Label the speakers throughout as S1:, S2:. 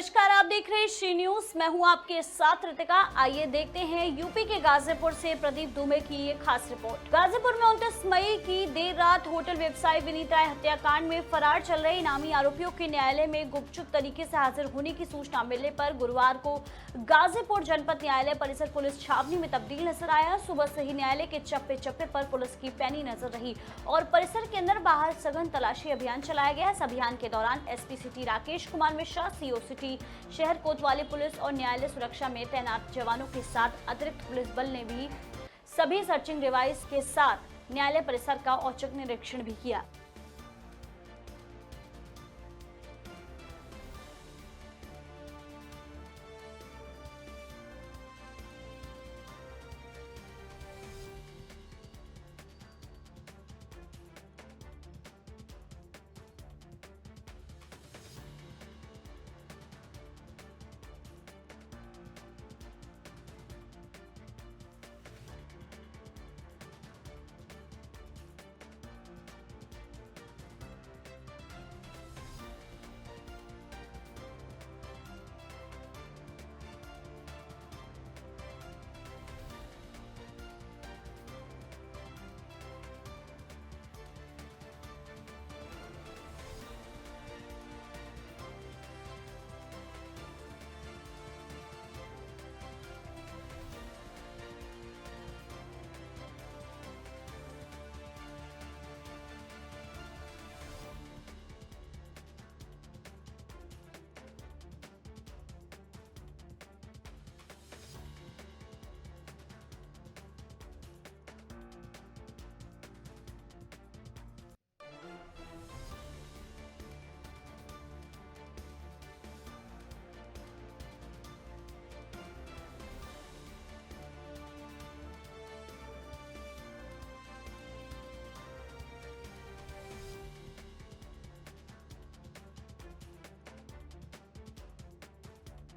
S1: नमस्कार, आप देख रहे हैं श्री न्यूज। मैं हूं आपके साथ रितिका। आइए देखते हैं यूपी के गाजीपुर से प्रदीप दुबे की ये खास रिपोर्ट। गाजीपुर में 29 मई की देर रात होटल व्यवसायी विनीत राय हत्याकांड में फरार चल रहे इनामी आरोपियों के न्यायालय में गुपचुप तरीके से हाजिर होने की सूचना मिलने पर गुरुवार को गाजीपुर जनपद न्यायालय परिसर पुलिस छावनी में तब्दील नजर आया। सुबह से ही न्यायालय के चप्पे चप्पे पर पुलिस की पैनी नजर रही और परिसर के अंदर बाहर सघन तलाशी अभियान चलाया गया। इस अभियान के दौरान SP city Rakesh Kumar Mishra, CO city शहर कोतवाली पुलिस और न्यायालय सुरक्षा में तैनात जवानों के साथ अतिरिक्त पुलिस बल ने भी सभी सर्चिंग डिवाइस के साथ न्यायालय परिसर का औचक निरीक्षण भी किया।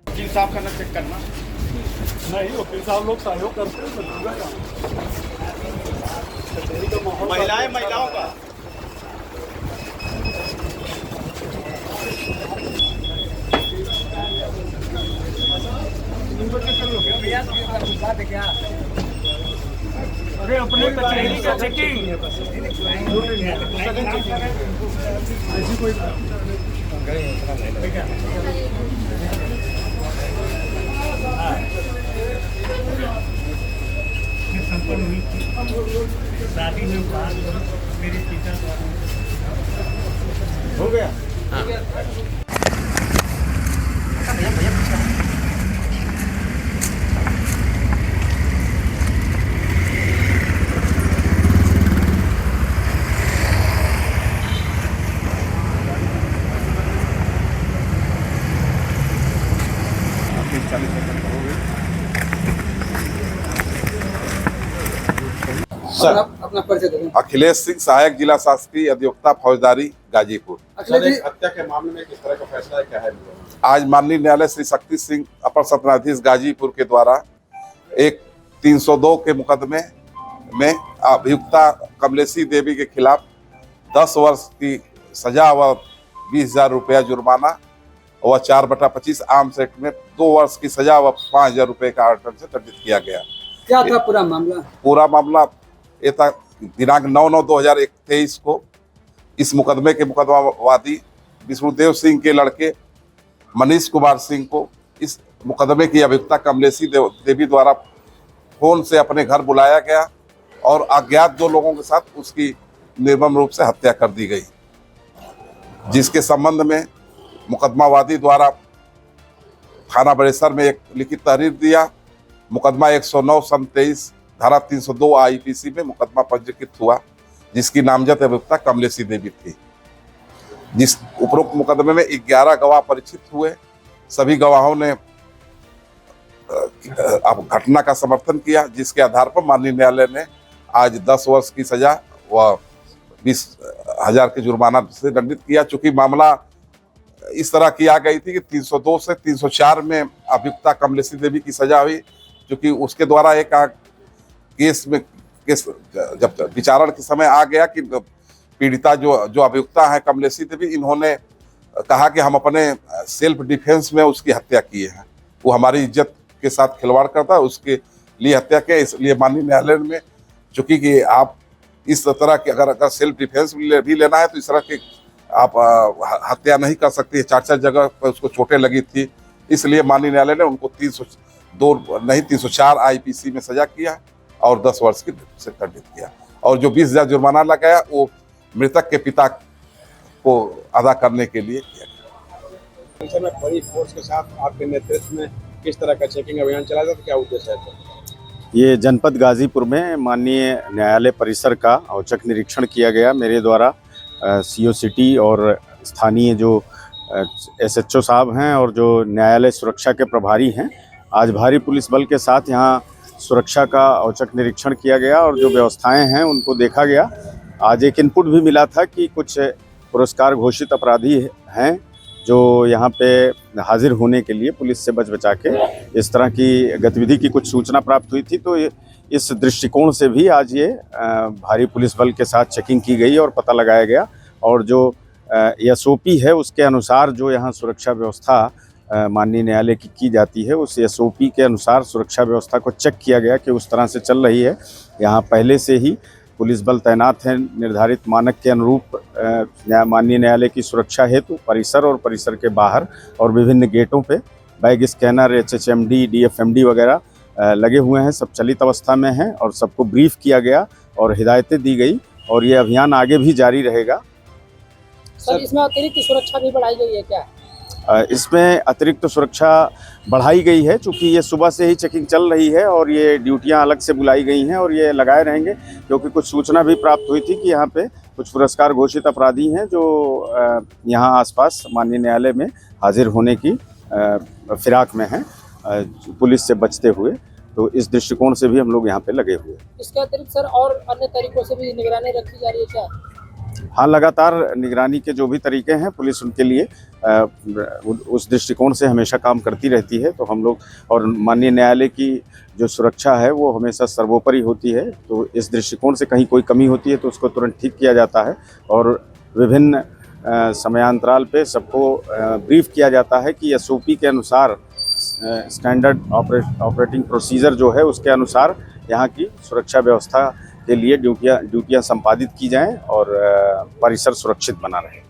S2: वकील साहब का ना चेक करना
S3: नहीं, वकील साहब लोग सहयोग करते हैं तो
S2: महिलाओं का
S3: अरे अपने कचहरी का चेकिंग ऐसी कोई संपन्न हुई शादी में मेरे पिता
S2: हो गया।
S4: सर अपना परिचय दें।
S5: अखिलेश सिंह, सहायक जिला शासकीय अधिवक्ता फौजदारी गाजीपुर।
S4: अखिलेश जी,
S2: हत्या के मामले में किस तरह का फैसला है, क्या है?
S5: आज माननीय न्यायालय श्री शक्ति सिंह अपर सत्र न्यायाधीश गाजीपुर के द्वारा एक 302 के मुकदमे में अभियुक्ता कमलेशी देवी के खिलाफ 10 वर्ष की सजा व 20,000 रुपया जुर्माना व 4/25 आर्म्स एक्ट में 2 वर्ष की सजा व 5,000 रुपये का आर्डर से दंडित किया गया।
S4: क्या था पूरा मामला?
S5: पूरा मामला ये था दिनांक 9/9/2023 को इस मुकदमे के मुकदमावादी विष्णुदेव सिंह के लड़के मनीष कुमार सिंह को इस मुकदमे की अभियुक्ता कमलेशी देवी द्वारा फोन से अपने घर बुलाया गया और अज्ञात 2 लोगों के साथ उसकी निर्मम रूप से हत्या कर दी गई, जिसके संबंध में मुकदमावादी द्वारा थाना परिसर में एक लिखित तहरीर दिया। मुकदमा 109/23 धारा 302 आईपीसी में मुकदमा पंजीकृत हुआ, जिसकी नामजद अभियुक्ता कमलेशी देवी थी। जिस उपरोक्त मुकदमे में 11 गवाह परीक्षित हुए। सभी गवाहों ने अब घटना का समर्थन किया, जिसके आधार पर माननीय न्यायालय ने आज 10 वर्ष की सजा व 20,000 के जुर्माना से दंडित किया। चूंकि मामला इस तरह किया गई थी कि 302 से 304 में अभियुक्ता कमलेशी देवी की सजा हुई, क्योंकि उसके द्वारा एक केस जब विचारण के समय आ गया कि पीड़िता जो अभियुक्ता है कमलेशी देवी, इन्होंने कहा कि हम अपने सेल्फ डिफेंस में उसकी हत्या किए हैं, वो हमारी इज्जत के साथ खिलवाड़ करता है, उसके लिए हत्या किया। इसलिए माननीय न्यायालय में चूंकि कि आप इस तरह के अगर सेल्फ डिफेंस भी लेना है तो इस तरह के आप हत्या नहीं कर सकती है। 4 जगह पर उसको चोटें लगी थी, इसलिए माननीय न्यायालय ने उनको 304 आईपीसी में सजा किया और 10 वर्ष की से दंडित किया। और जो 20,000 जुर्माना लगाया वो मृतक के पिता को अदा करने के लिए किया गया।
S2: सर, में बड़ी फोर्स के साथ आपके नेतृत्व में किस तरह का चेकिंग अभियान चला था, तो क्या उद्देश्य है सर?
S6: ये जनपद गाजीपुर में माननीय न्यायालय परिसर का औचक निरीक्षण किया गया मेरे द्वारा। सीओ सिटी और स्थानीय जो एसएचओ साहब हैं और जो न्यायालय सुरक्षा के प्रभारी हैं, आज भारी पुलिस बल के साथ यहाँ सुरक्षा का औचक निरीक्षण किया गया और जो व्यवस्थाएं हैं उनको देखा गया। आज एक इनपुट भी मिला था कि कुछ पुरस्कार घोषित अपराधी हैं जो यहाँ पे हाजिर होने के लिए पुलिस से बचा के इस तरह की गतिविधि की कुछ सूचना प्राप्त हुई थी। तो इस दृष्टिकोण से भी आज ये भारी पुलिस बल के साथ चेकिंग की गई और पता लगाया गया। और जो एसओपी है उसके अनुसार जो यहाँ सुरक्षा व्यवस्था माननीय न्यायालय की जाती है, उस एसओपी के अनुसार सुरक्षा व्यवस्था को चेक किया गया कि उस तरह से चल रही है। यहाँ पहले से ही पुलिस बल तैनात है निर्धारित मानक के अनुरूप माननीय न्यायालय की सुरक्षा हेतु परिसर और परिसर के बाहर और विभिन्न गेटों पे बैग स्कैनर, HHMD, DFMD वगैरह लगे हुए हैं, सब चलित अवस्था में हैं और सबको ब्रीफ किया गया और हिदायतें दी गई और ये अभियान आगे भी जारी रहेगा।
S7: सर, इसमें अतिरिक्त सुरक्षा भी बढ़ाई गई है क्या?
S6: इसमें अतिरिक्त सुरक्षा बढ़ाई गई है, चूँकि ये सुबह से ही चेकिंग चल रही है और ये ड्यूटियां अलग से बुलाई गई हैं और ये लगाए रहेंगे, क्योंकि कुछ सूचना भी प्राप्त हुई थी कि यहाँ पे कुछ पुरस्कार घोषित अपराधी हैं जो यहाँ आसपास माननीय न्यायालय में हाजिर होने की फिराक में हैं पुलिस से बचते हुए। तो इस दृष्टिकोण से भी हम लोग यहाँ पे लगे हुए हैं।
S7: इसके अतिरिक्त सर और अन्य तरीकों से भी निगरानी रखी जा रही है क्या?
S6: हाँ, लगातार निगरानी के जो भी तरीके हैं पुलिस उनके लिए उस दृष्टिकोण से हमेशा काम करती रहती है। तो हम लोग और माननीय न्यायालय की जो सुरक्षा है वो हमेशा सर्वोपरि होती है। तो इस दृष्टिकोण से कहीं कोई कमी होती है तो उसको तुरंत ठीक किया जाता है और विभिन्न समयांतराल पे सबको ब्रीफ किया जाता है कि एसओपी के अनुसार स्टैंडर्ड ऑपरेटिंग प्रोसीजर जो है उसके अनुसार यहाँ की सुरक्षा व्यवस्था के लिए ड्यूटियाँ संपादित की जाएं और परिसर सुरक्षित बना रहे।